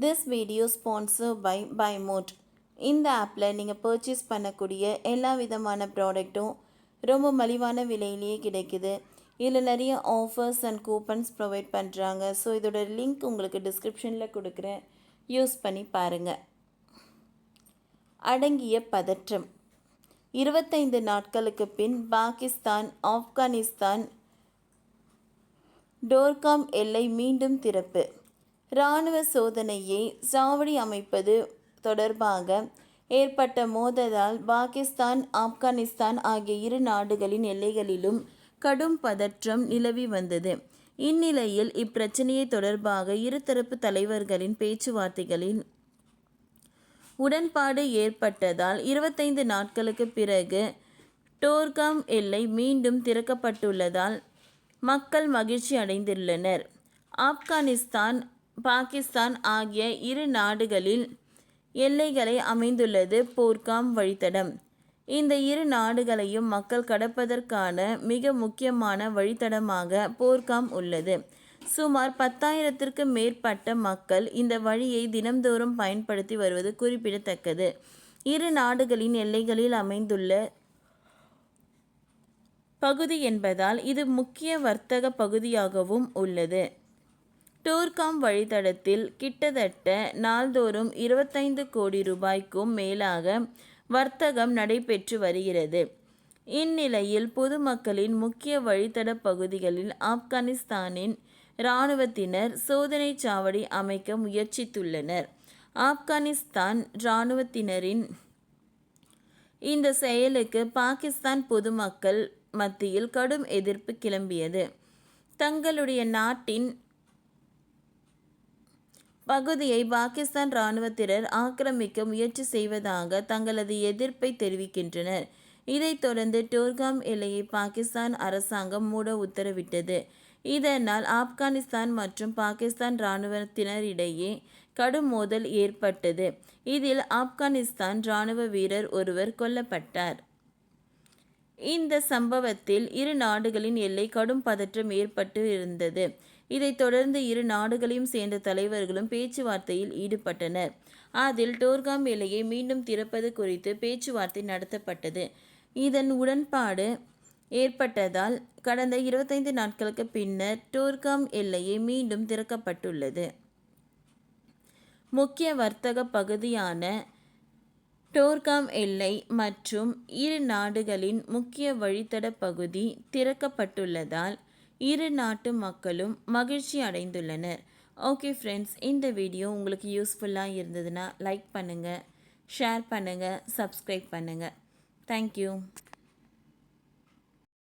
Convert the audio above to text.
This video sponsored by BuyMote. இந்த ஆப்பில் நீங்கள் பர்ச்சேஸ் பண்ணக்கூடிய எல்லா விதமான ப்ராடக்ட்டும் ரொம்ப மலிவான விலையிலேயே கிடைக்குது. இதில் நிறைய ஆஃபர்ஸ் அண்ட் கூப்பன்ஸ் ப்ரொவைட் பண்ணுறாங்க. ஸோ இதோட லிங்க் உங்களுக்கு டிஸ்கிரிப்ஷனில் கொடுக்குறேன், யூஸ் பண்ணி பாருங்கள். அடங்கிய பதற்றம். 25 நாட்களுக்கு பின் பாகிஸ்தான், ஆப்கானிஸ்தான் டோர்காம் எல்லை மீண்டும் திறப்பு. இராணுவ சோதனையை சாவடி அமைப்பது தொடர்பாக ஏற்பட்ட மோதலால் பாகிஸ்தான், ஆப்கானிஸ்தான் ஆகிய இரு நாடுகளின் எல்லைகளிலும் கடும் பதற்றம் நிலவி வந்தது. இந்நிலையில் இப்பிரச்சனையை தொடர்பாக இருதரப்பு தலைவர்களின் பேச்சுவார்த்தைகளில் உடன்பாடு ஏற்பட்டதால் 25 நாட்களுக்கு பிறகு டோர்காம் எல்லை மீண்டும் திறக்கப்பட்டுள்ளதால் மக்கள் மகிழ்ச்சி அடைந்துள்ளனர். ஆப்கானிஸ்தான், பாகிஸ்தான் ஆகிய இரு நாடுகளில் எல்லைகளை அமைந்துள்ளது போர்க்காம் வழித்தடம். இந்த இரு நாடுகளையும் மக்கள் கடப்பதற்கான மிக முக்கியமான வழித்தடமாக போர்க்காம் உள்ளது. சுமார் 10,000த்திற்கு மேற்பட்ட மக்கள் இந்த வழியை தினம்தோறும் பயன்படுத்தி வருவது குறிப்பிடத்தக்கது. இரு நாடுகளின் எல்லைகளில் அமைந்துள்ள பகுதி என்பதால் இது முக்கிய வர்த்தக பகுதியாகவும் உள்ளது. டோர்காம் வழித்தடத்தில் கிட்டத்தட்ட நாள்தோறும் 25 கோடி ரூபாய்க்கும் மேலாக வர்த்தகம் நடைபெற்று வருகிறது. இந்நிலையில் பொதுமக்களின் முக்கிய வழித்தட பகுதிகளில் ஆப்கானிஸ்தானின் இராணுவத்தினர் சோதனை சாவடி அமைக்க முயற்சித்துள்ளனர். ஆப்கானிஸ்தான் இராணுவத்தினரின் இந்த செயலுக்கு பாகிஸ்தான் பொதுமக்கள் மத்தியில் கடும் எதிர்ப்பு கிளம்பியது. தங்களுடைய நாட்டின் பகுதியை பாகிஸ்தான் இராணுவத்தினர் ஆக்கிரமிக்க முயற்சி செய்வதாக தங்களது எதிர்ப்பை தெரிவிக்கின்றனர். இதைத் தொடர்ந்து டோர்காம் எல்லையை பாகிஸ்தான் அரசாங்கம் மூட உத்தரவிட்டது. இதனால் ஆப்கானிஸ்தான் மற்றும் பாகிஸ்தான் இராணுவத்தினரிடையே கடும் மோதல் ஏற்பட்டது. இதில் ஆப்கானிஸ்தான் இராணுவ வீரர் ஒருவர் கொல்லப்பட்டார். இந்த சம்பவத்தில் இரு நாடுகளின் எல்லை கடும் பதற்றம் ஏற்பட்டு இருந்தது. இதைத் தொடர்ந்து இரு நாடுகளையும் சேர்ந்த தலைவர்களும் பேச்சுவார்த்தையில் ஈடுபட்டனர். அதில் டோர்காம் எல்லையை மீண்டும் திறப்பது குறித்து பேச்சுவார்த்தை நடத்தப்பட்டது. இதன் உடன்பாடு ஏற்பட்டதால் கடந்த 25 நாட்களுக்கு பின்னர் டோர்காம் எல்லையை மீண்டும் திறக்கப்பட்டுள்ளது. முக்கிய வர்த்தக பகுதியான டோர்காம் எல்லை மற்றும் இரு நாடுகளின் முக்கிய வழித்தட பகுதி திறக்கப்பட்டுள்ளதால் இரு நாட்டு மக்களும் மகிழ்ச்சி அடைந்துள்ளனர். ஓகே ஃப்ரெண்ட்ஸ், இந்த வீடியோ உங்களுக்கு யூஸ்ஃபுல்லாக இருந்ததுன்னா லைக் பண்ணுங்கள், ஷேர் பண்ணுங்கள், சப்ஸ்கிரைப் பண்ணுங்கள். தேங்க்யூ.